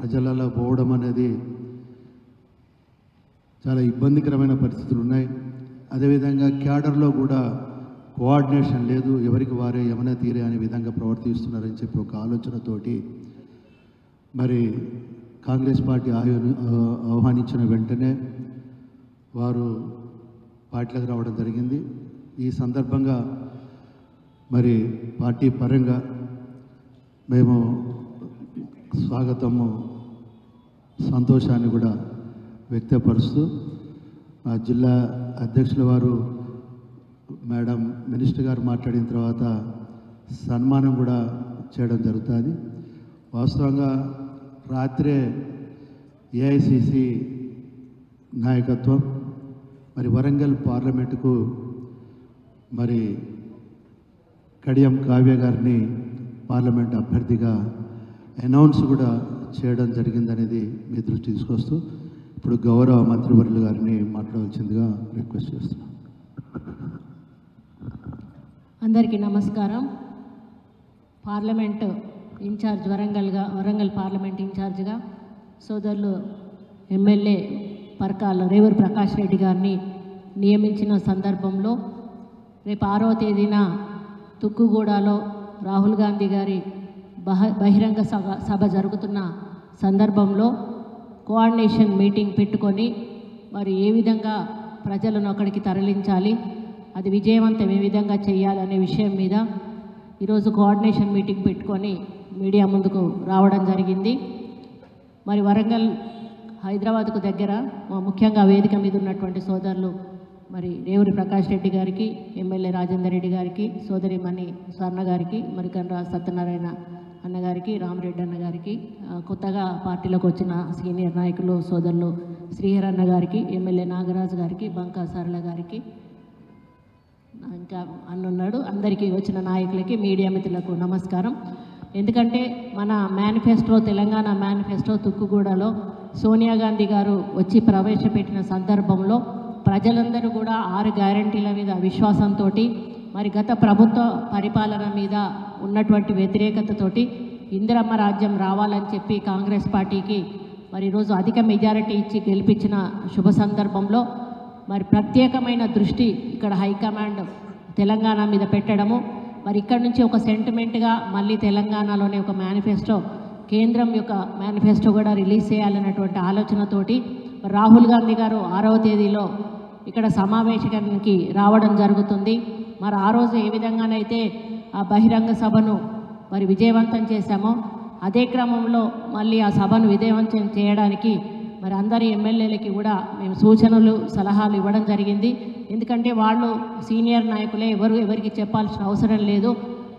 ప్రజలలో పోవడం అనేది చాలా ఇబ్బందికరమైన పరిస్థితులు ఉన్నాయి. అదేవిధంగా క్యాడర్లో కూడా కోఆర్డినేషన్ లేదు, ఎవరికి వారే యమన తీరే అనే విధంగా ప్రవర్తిస్తున్నారని చెప్పి ఒక ఆలోచనతోటి మరి కాంగ్రెస్ పార్టీ ఆహ్వానించిన వెంటనే వారు పార్టీలకు రావడం జరిగింది. ఈ సందర్భంగా మరి పార్టీ పరంగా మేము స్వాగతము సంతోషాన్ని కూడా వ్యక్తపరుస్తూ మా జిల్లా అధ్యక్షుల వారు మేడం మినిస్టర్ గారు మాట్లాడిన తర్వాత సన్మానం కూడా చేయడం జరుగుతుంది. వాస్తవంగా రాత్రే ఏఐసిసి నాయకత్వం మరి వరంగల్ పార్లమెంటుకు మరి కడియం కావ్య గారిని పార్లమెంట్ అభ్యర్థిగా అనౌన్స్ కూడా చేయడం జరిగిందనేది మీ దృష్టి తీసుకొస్తూ ఇప్పుడు గౌరవ మంత్రివర్యులు గారిని మాట్లాడవలసిందిగా రిక్వెస్ట్ చేస్తున్నాను. అందరికీ నమస్కారం. పార్లమెంట్ ఇన్ఛార్జ్ వరంగల్ పార్లమెంట్ ఇన్ఛార్జ్గా సోదరులు ఎమ్మెల్యే పరకాల రేవూరు ప్రకాష్ రెడ్డి గారిని నియమించిన సందర్భంలో రేపు 6వ తేదీన తుక్కుగూడలో రాహుల్ గాంధీ గారి బహిరంగ సభ జరుగుతున్న సందర్భంలో కోఆర్డినేషన్ మీటింగ్ పెట్టుకొని మరి ఏ విధంగా ప్రజలను అక్కడికి తరలించాలి, అది విజయవంతం ఏ విధంగా చేయాలనే విషయం మీద ఈరోజు కోఆర్డినేషన్ మీటింగ్ పెట్టుకొని మీడియా ముందుకు రావడం జరిగింది. మరి వరంగల్ హైదరాబాద్కు దగ్గర ముఖ్యంగా వేదిక మీద ఉన్నటువంటి సోదరులు మరి రేవూరి ప్రకాష్ రెడ్డి గారికి, ఎమ్మెల్యే రాజేందర్ రెడ్డి గారికి, సోదరిమణి స్వర్ణ గారికి, మరి కన్రా సత్యనారాయణ అన్నగారికి, రామరెడ్డి అన్న గారికి, కొత్తగా పార్టీలోకి వచ్చిన సీనియర్ నాయకులు సోదరులు శ్రీహర్ అన్న గారికి, ఎమ్మెల్యే నాగరాజు గారికి, బంకా సరళ గారికి, ఇంకా అన్నున్నాడు, అందరికీ వచ్చిన నాయకులకి, మీడియా మిత్రులకు నమస్కారం. ఎందుకంటే మన మేనిఫెస్టో, తెలంగాణ మేనిఫెస్టో తుక్కుగూడలో సోనియా గాంధీ గారు వచ్చి ప్రవేశపెట్టిన సందర్భంలో ప్రజలందరూ కూడా 6 గ్యారంటీల మీద విశ్వాసంతో మరి గత ప్రభుత్వ పరిపాలన మీద ఉన్నటువంటి వ్యతిరేకతతోటి ఇందిరమ్మ రాజ్యం రావాలని చెప్పి కాంగ్రెస్ పార్టీకి మరి ఈరోజు అధిక మెజారిటీ ఇచ్చి గెలిపించిన శుభ సందర్భంలో మరి ప్రత్యేకమైన దృష్టి ఇక్కడ హైకమాండ్ తెలంగాణ మీద పెట్టడము, మరి ఇక్కడ నుంచి ఒక సెంటిమెంట్గా మళ్ళీ తెలంగాణలోనే ఒక మేనిఫెస్టో, కేంద్రం యొక్క మేనిఫెస్టో కూడా రిలీజ్ చేయాలన్నటువంటి ఆలోచనతోటి రాహుల్ గాంధీ గారు 6వ తేదీలో ఇక్కడ సమావేశానికి రావడం జరుగుతుంది. మరి ఆ రోజు ఏ విధంగానైతే ఆ బహిరంగ సభను మరి విజయవంతం చేశామో అదే క్రమంలో మళ్ళీ ఆ సభను విజయవంతం చేయడానికి మరి అందరి ఎమ్మెల్యేలకి కూడా మేము సూచనలు సలహాలు ఇవ్వడం జరిగింది. ఎందుకంటే వాళ్ళు సీనియర్ నాయకులే, ఎవరికి చెప్పాల్సిన అవసరం లేదు.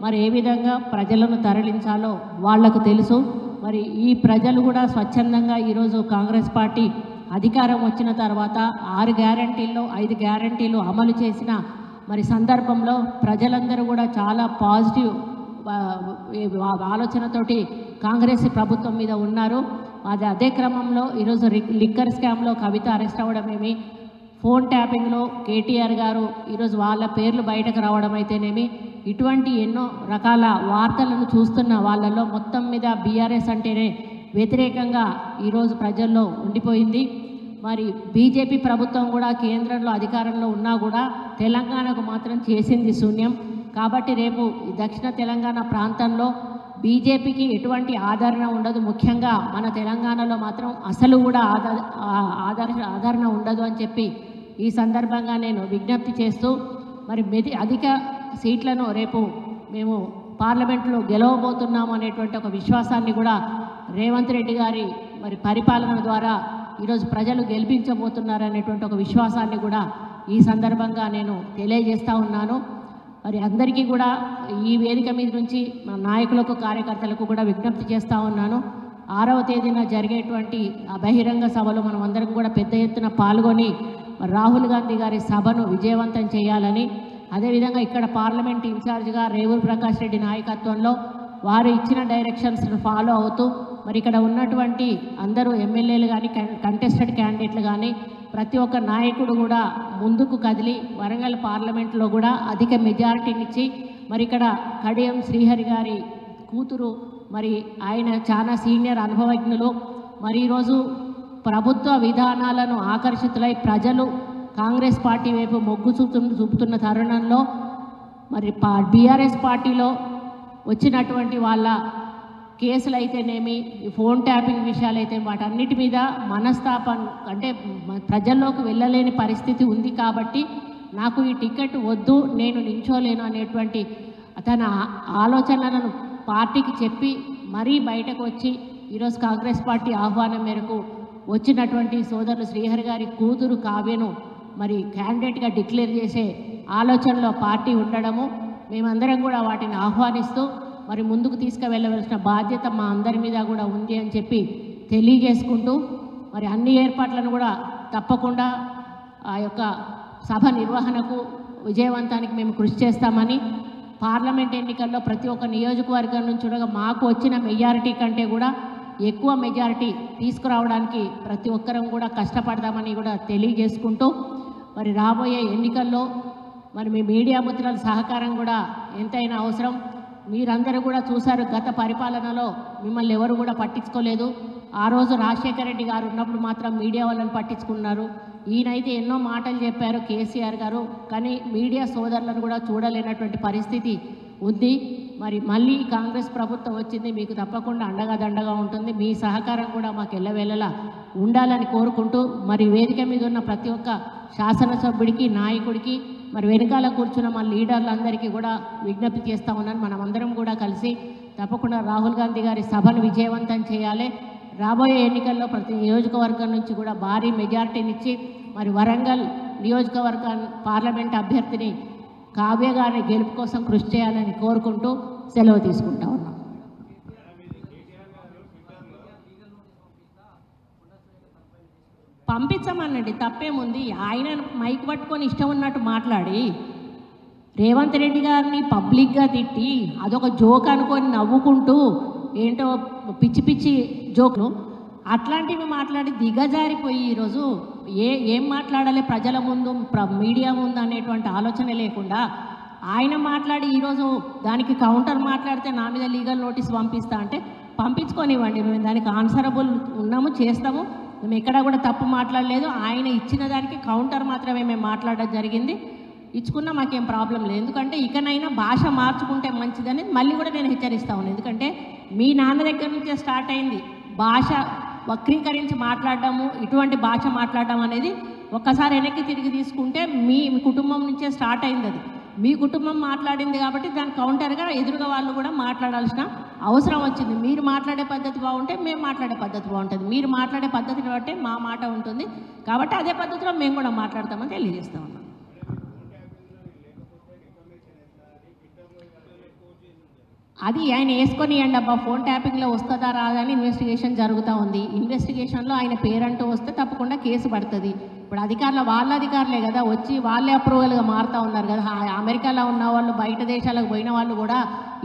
మరి ఏ విధంగా ప్రజలను తరలించాలో వాళ్లకు తెలుసు. మరి ఈ ప్రజలు కూడా స్వచ్ఛందంగా ఈరోజు కాంగ్రెస్ పార్టీ అధికారం వచ్చిన తర్వాత 6 గ్యారంటీల్లో 5 గ్యారంటీలు అమలు చేసిన మరి సందర్భంలో ప్రజలందరూ కూడా చాలా పాజిటివ్ ఆలోచనతోటి కాంగ్రెస్ ప్రభుత్వం మీద ఉన్నారు. అదే క్రమంలో ఈరోజు లిక్కర్ స్కామ్లో కవిత అరెస్ట్ అవ్వడమేమి, ఫోన్ ట్యాపింగ్లో కేటీఆర్ గారు ఈరోజు వాళ్ళ పేర్లు బయటకు రావడం అయితేనేమి, ఇటువంటి ఎన్నో రకాల వార్తలను చూస్తున్న వాళ్ళల్లో మొత్తం మీద బీఆర్ఎస్ అంటేనే వ్యతిరేకంగా ఈరోజు ప్రజల్లో ఉండిపోయింది. మరి బీజేపీ ప్రభుత్వం కూడా కేంద్రంలో అధికారంలో ఉన్నా కూడా తెలంగాణకు మాత్రం చేసింది శూన్యం. కాబట్టి రేపు దక్షిణ తెలంగాణ ప్రాంతంలో బీజేపీకి ఎటువంటి ఆదరణ ఉండదు. ముఖ్యంగా మన తెలంగాణలో మాత్రం అసలు కూడా ఆదరణ ఉండదు అని చెప్పి ఈ సందర్భంగా నేను విజ్ఞప్తి చేస్తూ మరి అధిక సీట్లను రేపు మేము పార్లమెంట్లో గెలవబోతున్నాము అనేటువంటి ఒక విశ్వాసాన్ని కూడా రేవంత్ రెడ్డి గారి మరి పరిపాలన ద్వారా ఈరోజు ప్రజలు గెలిపించబోతున్నారనేటువంటి ఒక విశ్వాసాన్ని కూడా ఈ సందర్భంగా నేను తెలియజేస్తూ ఉన్నాను. మరి అందరికీ కూడా ఈ వేదిక మీద నుంచి మన నాయకులకు, కార్యకర్తలకు కూడా విజ్ఞప్తి చేస్తూ ఉన్నాను. 6వ తేదీన జరిగేటువంటి ఆ బహిరంగ సభలో మనం అందరం కూడా పెద్ద ఎత్తున పాల్గొని రాహుల్ గాంధీ గారి సభను విజయవంతం చేయాలని, అదేవిధంగా ఇక్కడ పార్లమెంట్ ఇన్ఛార్జ్గా రేవూరి ప్రకాష్ రెడ్డి నాయకత్వంలో వారు ఇచ్చిన డైరెక్షన్స్ను ఫాలో అవుతూ మరి ఇక్కడ ఉన్నటువంటి అందరూ ఎమ్మెల్యేలు కానీ, కంటెస్టెడ్ క్యాండిడేట్లు కానీ ప్రతి ఒక్క నాయకుడు కూడా ముందుకు కదిలి వరంగల్ పార్లమెంట్లో కూడా అధిక మెజారిటీనిచ్చి మరి ఇక్కడ కడియం శ్రీహరి గారి కూతురు మరి ఆయన చాలా సీనియర్ అనుభవజ్ఞులు. మరి ఈరోజు ప్రభుత్వ విధానాలను ఆకర్షితులై ప్రజలు కాంగ్రెస్ పార్టీ వైపు మొగ్గు చూపుతున్న తరుణంలో మరి బీఆర్ఎస్ పార్టీలో వచ్చినటువంటి వాళ్ళ కేసులు అయితేనేమి, ఫోన్ ట్యాపింగ్ విషయాలైతే వాటన్నిటి మీద మనస్తాపం అంటే ప్రజల్లోకి వెళ్ళలేని పరిస్థితి ఉంది. కాబట్టి నాకు ఈ టికెట్ వద్దు, నేను నించోలేను అనేటువంటి తన ఆలోచనలను పార్టీకి చెప్పి మరీ బయటకు వచ్చి ఈరోజు కాంగ్రెస్ పార్టీ ఆహ్వానం మేరకు వచ్చినటువంటి సోదరులు శ్రీహరి గారి కూతురు కావ్యను మరి క్యాండిడేట్గా డిక్లేర్ చేసే ఆలోచనలో పార్టీ ఉండడము, మేమందరం కూడా వాటిని ఆహ్వానిస్తూ మరి ముందుకు తీసుకువెళ్ళవలసిన బాధ్యత మా అందరి మీద కూడా ఉంది అని చెప్పి తెలియజేసుకుంటూ మరి అన్ని ఏర్పాట్లను కూడా తప్పకుండా ఆ యొక్క సభ నిర్వహణకు విజయవంతానికి మేము కృషి చేస్తామని, పార్లమెంట్ ఎన్నికల్లో ప్రతి ఒక్క నియోజకవర్గం నుంచి కూడా మాకు వచ్చిన మెజారిటీ కంటే కూడా ఎక్కువ మెజారిటీ తీసుకురావడానికి ప్రతి ఒక్కరం కూడా కష్టపడదామని కూడా తెలియజేసుకుంటూ మరి రాబోయే ఎన్నికల్లో మరి మీ మీడియా మిత్రుల సహకారం కూడా ఎంతైనా అవసరం. మీరందరూ కూడా చూశారు, గత పరిపాలనలో మిమ్మల్ని ఎవరు కూడా పట్టించుకోలేదు. ఆ రోజు రాజశేఖర రెడ్డి గారు ఉన్నప్పుడు మాత్రం మీడియా వాళ్ళని పట్టించుకున్నారు. ఈయనైతే ఎన్నో మాటలు చెప్పారు కేసీఆర్ గారు, కానీ మీడియా సోదరులను కూడా చూడలేనటువంటి పరిస్థితి ఉంది. మరి మళ్ళీ కాంగ్రెస్ ప్రభుత్వం వచ్చింది, మీకు తప్పకుండా అండగా దండగా ఉంటుంది. మీ సహకారం కూడా మాకు ఎల్లవేళలా ఉండాలని కోరుకుంటూ మరి వేదిక మీద ఉన్న ప్రతి ఒక్క శాసనసభ్యుడికి, నాయకుడికి, మరి వెనకాల కూర్చున్న మా లీడర్లందరికీ కూడా విజ్ఞప్తి చేస్తూ ఉన్నాను. మనమందరం కూడా కలిసి తప్పకుండా రాహుల్ గాంధీ గారి సభను విజయవంతం చేయాలి. రాబోయే ఎన్నికల్లో ప్రతి నియోజకవర్గం నుంచి కూడా భారీ మెజారిటీనిచ్చి మరి వరంగల్ నియోజకవర్గ పార్లమెంట్ అభ్యర్థిని కావ్య గారి గెలుపు కోసం కృషి చేయాలని కోరుకుంటూ సెలవు తీసుకుంటా ఉన్నాం. పంపించమనండి, తప్పేముంది. ఆయన మైక్ పట్టుకొని ఇష్టం ఉన్నట్టు మాట్లాడి రేవంత్ రెడ్డి గారిని పబ్లిక్గా తిట్టి అదొక జోక్ అనుకొని నవ్వుకుంటూ ఏంటో పిచ్చి పిచ్చి జోక్లు అట్లాంటివి మాట్లాడి దిగజారిపోయి ఈరోజు ఏం మాట్లాడాలి ప్రజల ముందు, మీడియా ముందు అనేటువంటి ఆలోచన లేకుండా ఆయన మాట్లాడి ఈరోజు దానికి కౌంటర్ మాట్లాడితే నా మీద లీగల్ నోటీస్ పంపిస్తా అంటే పంపించుకొనివ్వండి. మేము దానికి ఆన్సరబుల్ ఉన్నాము, చేస్తాము. మేము ఎక్కడా కూడా తప్పు మాట్లాడలేదు. ఆయన ఇచ్చిన దానికి కౌంటర్ మాత్రమే మేము మాట్లాడడం జరిగింది. ఇచ్చుకున్నా మాకేం ప్రాబ్లం లేదు. ఎందుకంటే ఇకనైనా భాష మార్చుకుంటే మంచిదని మళ్ళీ కూడా నేను హెచ్చరిస్తా ఉన్నాను. ఎందుకంటే మీ నాన్న దగ్గర నుంచే స్టార్ట్ అయింది భాష వక్రీకరించి మాట్లాడడము, ఇటువంటి భాష మాట్లాడడం అనేది ఒక్కసారి వెనక్కి తిరిగి తీసుకుంటే మీ కుటుంబం నుంచే స్టార్ట్ అయింది. అది మీ కుటుంబం మాట్లాడింది కాబట్టి దాని కౌంటర్గా ఎదురుగా వాళ్ళు కూడా మాట్లాడాల్సిన అవసరం వచ్చింది. మీరు మాట్లాడే పద్ధతి బాగుంటే మేము మాట్లాడే పద్ధతి బాగుంటుంది, మీరు మాట్లాడే పద్ధతిని బట్టే మా మాట ఉంటుంది. కాబట్టి అదే పద్ధతిలో మేము కూడా మాట్లాడతామని తెలియజేస్తా ఉన్నాం. అది ఆయన వేసుకొని ఇవ్వండి అబ్బా, ఫోన్ ట్యాపింగ్లో వస్తుందా రాదని ఇన్వెస్టిగేషన్ జరుగుతూ ఉంది. ఇన్వెస్టిగేషన్లో ఆయన పేరంటూ వస్తే తప్పకుండా కేసు పడుతుంది. ఇప్పుడు అధికారులు వాళ్ళ అధికారులే కదా వచ్చి వాళ్ళే అప్రూవల్గా మారుతూ ఉన్నారు కదా. అమెరికాలో ఉన్న వాళ్ళు, బయట దేశాలకు పోయిన వాళ్ళు కూడా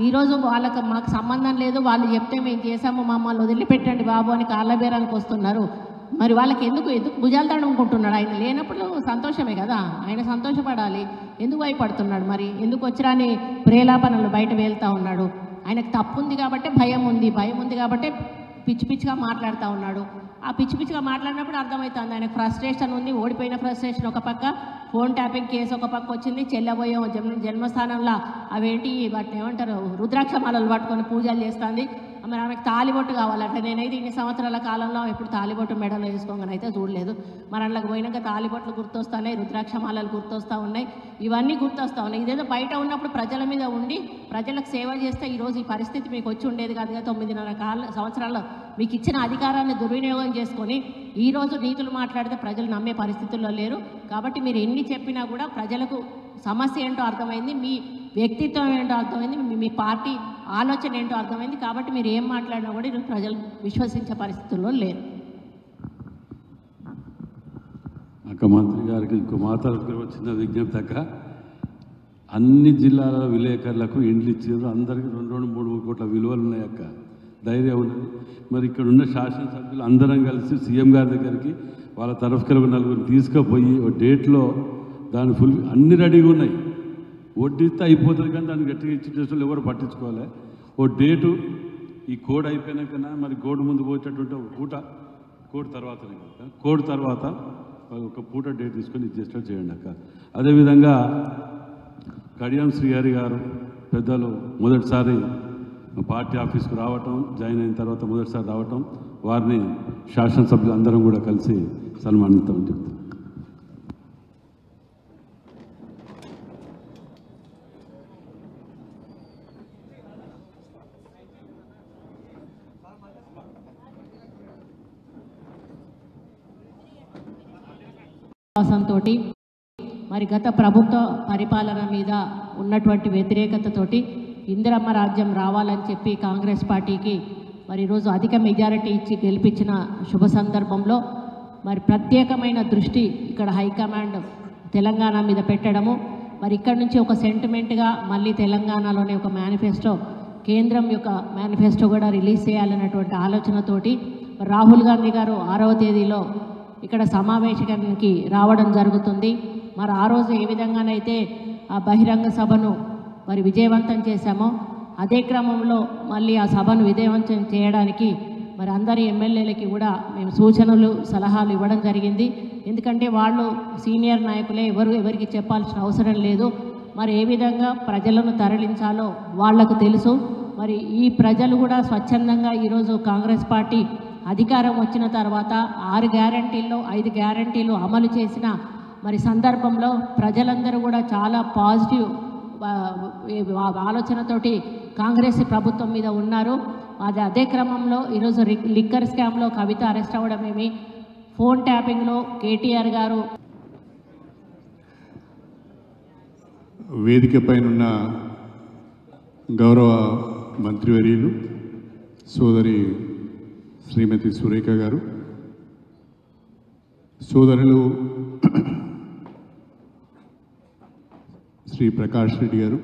ఈరోజు వాళ్ళకి మాకు సంబంధం లేదు, వాళ్ళు చెప్తే మేము చేసాము, మమ్మల్ని వదిలిపెట్టండి బాబు అని కాళ్ళ బేరానికి వస్తున్నారు. మరి వాళ్ళకి ఎందుకు భుజాలు తడుముకుంటున్నాడు? ఆయన లేనప్పుడు సంతోషమే కదా, ఆయన సంతోషపడాలి. ఎందుకు భయపడుతున్నాడు? మరి ఎందుకు వచ్చిరాని ప్రేలాపనలు బయట వెళ్తూ ఉన్నాడు? ఆయనకు తప్పు ఉంది కాబట్టి భయం ఉంది, భయం ఉంది కాబట్టి పిచ్చి పిచ్చిగా మాట్లాడుతూ ఉన్నాడు. ఆ పిచ్చి పిచ్చిగా మాట్లాడినప్పుడు అర్థమవుతుంది ఆయనకు ఫ్రస్ట్రేషన్ ఉంది. ఓడిపోయిన ఫ్రస్ట్రేషన్ ఒక పక్క, ఫోన్ ట్యాపింగ్ కేసు ఒక పక్క వచ్చింది, చెల్లబోయే జన్మస్థానంలో అవేంటి వాటిని ఏమంటారు రుద్రాక్ష మాలలు పట్టుకొని పూజలు చేస్తుంది. మరి ఆమెకు తాలిబొట్టు కావాలంటే నేనైతే ఇన్ని సంవత్సరాల కాలంలో ఎప్పుడు తాలిబొట్టు మెడలో వేసుకోగానే అయితే చూడలేదు. మరి అందులోకి పోయినాక తాలిబొట్లు గుర్తొస్తున్నాయి, రుద్రాక్ష మాలలు గుర్తొస్తూ ఉన్నాయి, ఇవన్నీ గుర్తొస్తూ ఉన్నాయి. ఇదేదో బయట ఉన్నప్పుడు ప్రజల మీద ఉండి ప్రజలకు సేవ చేస్తే ఈరోజు ఈ పరిస్థితి మీకు వచ్చి ఉండేది కాదు కదా. 9.5 సంవత్సరాల్లో మీకు ఇచ్చిన అధికారాన్ని దుర్వినియోగం చేసుకొని ఈరోజు నీతులు మాట్లాడితే ప్రజలు నమ్మే పరిస్థితుల్లో లేరు. కాబట్టి మీరు ఎన్ని చెప్పినా కూడా ప్రజలకు సమస్య ఏంటో అర్థమైంది, మీ వ్యక్తిత్వం ఏంటో అర్థమైంది, మీ పార్టీ ఆలోచన ఏంటో అర్థమైంది. కాబట్టి మీరు ఏం మాట్లాడినా కూడా ఈరోజు ప్రజలు విశ్వసించే పరిస్థితుల్లో లేరు. అక్క మంత్రి గారికి ఇంకో మాట్లాడుకుని వచ్చిన విజ్ఞప్తి అక్క, అన్ని జిల్లాల విలేకరులకు ఇండ్లు ఇచ్చారు, అందరికీ 2-3 కోట్ల విలువలు ఉన్నాయి అక్క, ధైర్యం ఉన్నది. మరి ఇక్కడ ఉన్న శాసనసభ్యులు అందరం కలిసి సీఎం గారి దగ్గరికి వాళ్ళ తరఫుకి 4 తీసుకుపోయి ఒక డేట్లో దాని ఫుల్ అన్ని రెడీగా ఉన్నాయి. వడ్డీస్తే అయిపోతుంది కానీ దాన్ని గట్టిగా ఇచ్చి చేసిన ఎవరు పట్టించుకోవాలి. ఓ డేటు ఈ కోడ్ అయిపోయినాకన్నా మరి కోడ్ ముందు పోయేటటువంటి ఒక పూట కోడ్ తర్వాతనే కనుక కోడ్ తర్వాత ఒక పూట డేట్ తీసుకొని ఇది చేసేటట్టు చేయండి అక్క. అదేవిధంగా కడియం శ్రీహరి గారు పెద్దలు మొదటిసారి పార్టీ ఆఫీస్కు రావటం, జాయిన్ అయిన తర్వాత మొదటిసారి రావటం, వారిని శాసనసభ్యులు అందరం కూడా కలిసి సన్మానిస్తామని చెప్తాం. తోటి మరి గత ప్రభుత్వ పరిపాలన మీద ఉన్నటువంటి వ్యతిరేకతతోటి ఇందిరమ్మ రాజ్యం రావాలని చెప్పి కాంగ్రెస్ పార్టీకి మరి ఈరోజు అధిక మెజారిటీ ఇచ్చి గెలిపించిన శుభ సందర్భంలో మరి ప్రత్యేకమైన దృష్టి ఇక్కడ హైకమాండ్ తెలంగాణ మీద పెట్టడము, మరి ఇక్కడ నుంచి ఒక సెంటిమెంట్గా మళ్ళీ తెలంగాణలోనే ఒక మేనిఫెస్టో, కేంద్రం యొక్క మేనిఫెస్టో కూడా రిలీజ్ చేయాలన్నటువంటి ఆలోచనతోటి రాహుల్ గాంధీ గారు 6వ తేదీలో ఇక్కడ సమావేశానికి రావడం జరుగుతుంది. మరి ఆ రోజు ఏ విధంగానైతే ఆ బహిరంగ సభను మరి విజయవంతం చేశామో అదే క్రమంలో మళ్ళీ ఆ సభను విజయవంతం చేయడానికి మరి అందరి ఎమ్మెల్యేలకి కూడా మేము సూచనలు సలహాలు ఇవ్వడం జరిగింది. ఎందుకంటే వాళ్ళు సీనియర్ నాయకులే, ఎవరికి చెప్పాల్సిన అవసరం లేదు. మరి ఏ విధంగా ప్రజలను తరలించాలో వాళ్లకు తెలుసు. మరి ఈ ప్రజలు కూడా స్వచ్ఛందంగా ఈరోజు కాంగ్రెస్ పార్టీ అధికారం వచ్చిన తర్వాత 6 గ్యారంటీల్లో 5 గ్యారంటీలు అమలు చేసిన మరి సందర్భంలో ప్రజలందరూ కూడా చాలా పాజిటివ్ ఆలోచనతోటి కాంగ్రెస్ ప్రభుత్వం మీద ఉన్నారు. అదే క్రమంలో ఈరోజు లిక్కర్ స్కామ్లో కవిత అరెస్ట్ అవ్వడమేమి, ఫోన్ ట్యాపింగ్లో కేటీఆర్ గారు వేదిక పైనున్న గౌరవ మంత్రివర్యులు సోదరి శ్రీమతి సురేఖ గారు, సోదరులు శ్రీ ప్రకాష్ రెడ్డి గారు,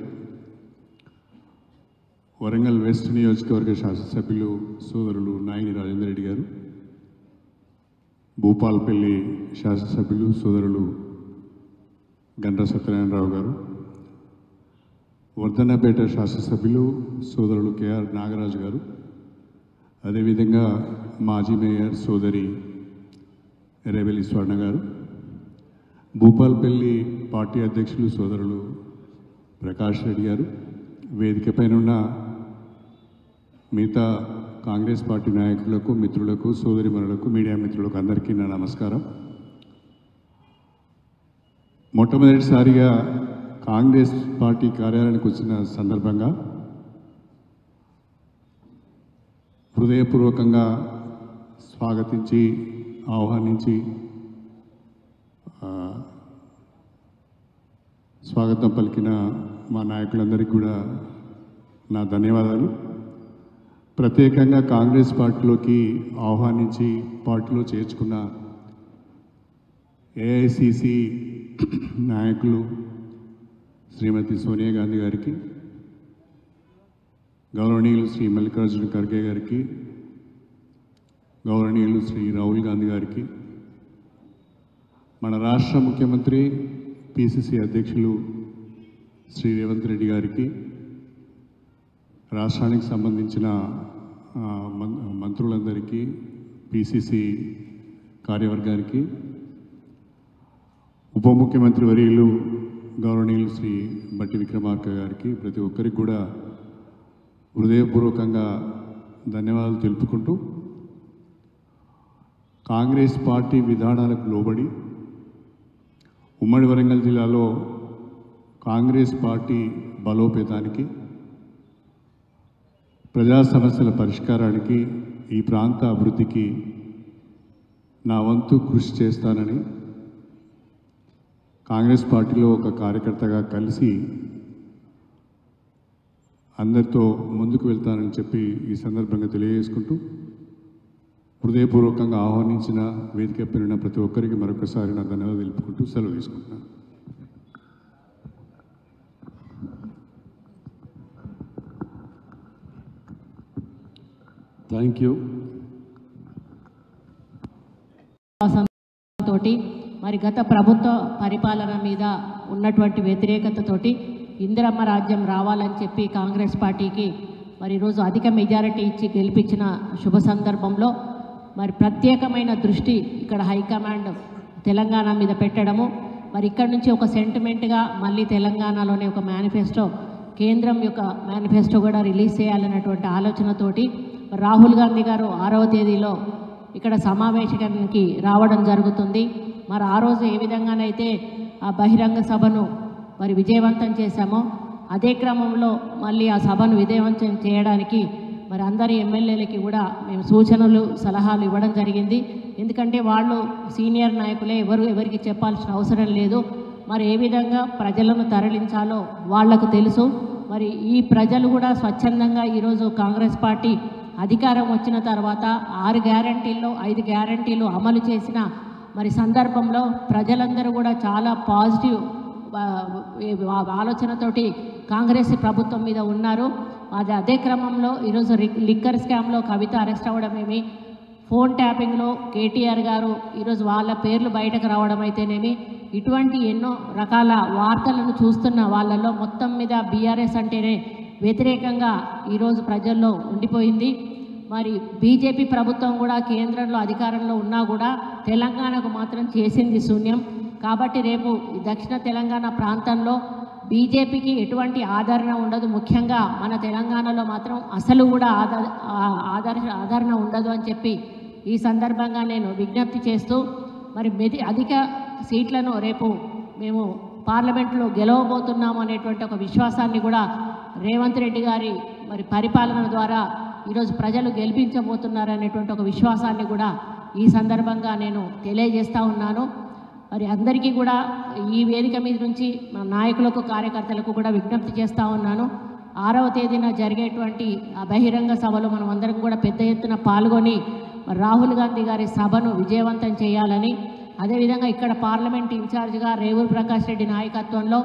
వరంగల్ వెస్ట్ నియోజకవర్గ శాసనసభ్యులు సోదరులు నాయని రాజేందర్ రెడ్డి గారు, భూపాలపల్లి శాసనసభ్యులు సోదరులు గండ్ర సత్యనారాయణరావు గారు, వర్ధన్నపేట శాసనసభ్యులు సోదరులు కేఆర్ నాగరాజు గారు, అదేవిధంగా మాజీ మేయర్ సోదరి రేవెలి స్వర్ణ గారు, భూపాలపల్లి పార్టీ అధ్యక్షులు సోదరులు ప్రకాష్ రెడ్డి గారు, వేదిక పైన ఉన్న మిగతా కాంగ్రెస్ పార్టీ నాయకులకు, మిత్రులకు, సోదరిమణులకు, మీడియా మిత్రులకు అందరికీ నా నమస్కారం. మొట్టమొదటిసారిగా కాంగ్రెస్ పార్టీ కార్యాలయానికి వచ్చిన సందర్భంగా హృదయపూర్వకంగా స్వాగతించి ఆహ్వానించి స్వాగతం పలికిన మా నాయకులందరికీ కూడా నా ధన్యవాదాలు. ప్రత్యేకంగా కాంగ్రెస్ పార్టీలోకి ఆహ్వానించి పార్టీలో చేర్చుకున్న ఏఐసిసి నాయకులు శ్రీమతి సోనియా గాంధీ గారికి, గౌరవనీయులు శ్రీ మల్లికార్జున ఖర్గే గారికి, గౌరవనీయులు శ్రీ రాహుల్ గాంధీ గారికి, మన రాష్ట్ర ముఖ్యమంత్రి పిసిసి అధ్యక్షులు శ్రీ రేవంత్ రెడ్డి గారికి, రాష్ట్రానికి సంబంధించిన మంత్రులందరికీ, పిసిసి కార్యవర్గానికి, ఉప ముఖ్యమంత్రి వర్యులు గౌరవనీయులు శ్రీ బట్టి విక్రమార్క గారికి, ప్రతి ఒక్కరికి కూడా హృదయపూర్వకంగా ధన్యవాదాలు తెలుపుకుంటూ, కాంగ్రెస్ పార్టీ విధానాలకు లోబడి ఉమ్మడి వరంగల్ జిల్లాలో కాంగ్రెస్ పార్టీ బలోపేతానికి, ప్రజా సమస్యల పరిష్కారానికి, ఈ ప్రాంత అభివృద్ధికి నా వంతు కృషి చేస్తానని కాంగ్రెస్ పార్టీలో ఒక కార్యకర్తగా కలిసి అందరితో ముందుకు వెళ్తానని చెప్పి ఈ సందర్భంగా తెలియజేసుకుంటూ, హృదయపూర్వకంగా ఆహ్వానించిన వేదిక పైన ప్రతి ఒక్కరికి మరొకసారి నా ధన్యవాదాలు తెలుపుకుంటూ సెలవు తీసుకుంటున్నాను. Thank you. తోటి మరి గత ప్రభుత్వ పరిపాలన మీద ఉన్నటువంటి వ్యతిరేకతతోటి ఇందిరమ్మ రాజ్యం రావాలని చెప్పి కాంగ్రెస్ పార్టీకి మరి ఈరోజు అధిక మెజారిటీ ఇచ్చి గెలిపించిన శుభ సందర్భంలో మరి ప్రత్యేకమైన దృష్టి ఇక్కడ హైకమాండ్ తెలంగాణ మీద పెట్టడము, మరి ఇక్కడ నుంచి ఒక సెంటిమెంట్గా మళ్ళీ తెలంగాణలోనే ఒక మేనిఫెస్టో, కేంద్రం యొక్క మేనిఫెస్టో కూడా రిలీజ్ చేయాలన్నటువంటి ఆలోచనతోటి రాహుల్ గాంధీ గారు 6వ తేదీలో ఇక్కడ సమావేశానికి రావడం జరుగుతుంది. మరి ఆ రోజు ఏ విధంగానైతే ఆ బహిరంగ సభను మరి విజయవంతం చేశామో అదే క్రమంలో మళ్ళీ ఆ సభను విజయవంతం చేయడానికి మరి అందరి ఎమ్మెల్యేలకి కూడా మేము సూచనలు సలహాలు ఇవ్వడం జరిగింది. ఎందుకంటే వాళ్ళు సీనియర్ నాయకులే, ఎవరికి చెప్పాల్సిన అవసరం లేదు. మరి ఏ విధంగా ప్రజలను తరలించాలో వాళ్లకు తెలుసు. మరి ఈ ప్రజలు కూడా స్వచ్ఛందంగా ఈరోజు కాంగ్రెస్ పార్టీ అధికారం వచ్చిన తర్వాత 6 గ్యారంటీల్లో 5 గ్యారంటీలు అమలు చేసిన మరి సందర్భంలో ప్రజలందరూ కూడా చాలా పాజిటివ్ ఆలోచనతోటి కాంగ్రెస్ ప్రభుత్వం మీద ఉన్నారు. అదే క్రమంలో ఈరోజు లిక్కర్ స్కామ్లో కవిత అరెస్ట్ అవ్వడమేమి, ఫోన్ ట్యాపింగ్లో కేటీఆర్ గారు ఈరోజు వాళ్ళ పేర్లు బయటకు రావడం అయితేనేమి, ఇటువంటి ఎన్నో రకాల వార్తలను చూస్తున్న వాళ్ళలో మొత్తం మీద బీఆర్ఎస్ అంటేనే వ్యతిరేకంగా ఈరోజు ప్రజల్లో ఉండిపోయింది. మరి బీజేపీ ప్రభుత్వం కూడా కేంద్రంలో అధికారంలో ఉన్నా కూడా తెలంగాణకు మాత్రం చేసింది శూన్యం. కాబట్టి రేపు దక్షిణ తెలంగాణ ప్రాంతంలో బీజేపీకి ఎటువంటి ఆదరణ ఉండదు. ముఖ్యంగా మన తెలంగాణలో మాత్రం అసలు కూడా ఆదరణ ఉండదు అని చెప్పి ఈ సందర్భంగా నేను విజ్ఞప్తి చేస్తూ, మరి అధిక సీట్లను రేపు మేము పార్లమెంట్లో గెలవబోతున్నాము అనేటువంటి ఒక విశ్వాసాన్ని కూడా రేవంత్ రెడ్డి గారి మరి పరిపాలన ద్వారా ఈరోజు ప్రజలు గెలిపించబోతున్నారు అనేటువంటి ఒక విశ్వాసాన్ని కూడా ఈ సందర్భంగా నేను తెలియజేస్తూ ఉన్నాను. మరి అందరికీ కూడా ఈ వేదిక మీద నుంచి మన నాయకులకు, కార్యకర్తలకు కూడా విజ్ఞప్తి చేస్తూ ఉన్నాను. 6వ తేదీన జరిగేటువంటి ఆ బహిరంగ సభలో మనం అందరం కూడా పెద్ద ఎత్తున పాల్గొని రాహుల్ గాంధీ గారి సభను విజయవంతం చేయాలని, అదేవిధంగా ఇక్కడ పార్లమెంట్ ఇన్ఛార్జ్గా రేవూరు ప్రకాష్ రెడ్డి నాయకత్వంలో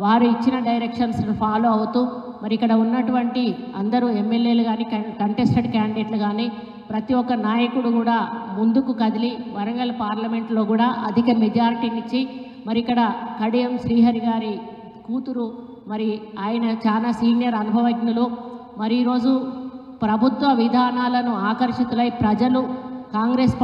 వారు ఇచ్చిన డైరెక్షన్స్ ఫాలో అవుతూ మరి ఇక్కడ ఉన్నటువంటి అందరూ ఎమ్మెల్యేలు కానీ కంటెస్టెడ్ క్యాండిడేట్లు కానీ ప్రతి ఒక్క నాయకుడు కూడా ముందుకు కదిలి వరంగల్ పార్లమెంట్లో కూడా అధిక మెజారిటీనిచ్చి మరి ఇక్కడ కడియం శ్రీహరి గారి కూతురు, మరి ఆయన చాలా సీనియర్ అనుభవజ్ఞులు, మరి ఈరోజు ప్రభుత్వ విధానాలను ఆకర్షితులై ప్రజలు కాంగ్రెస్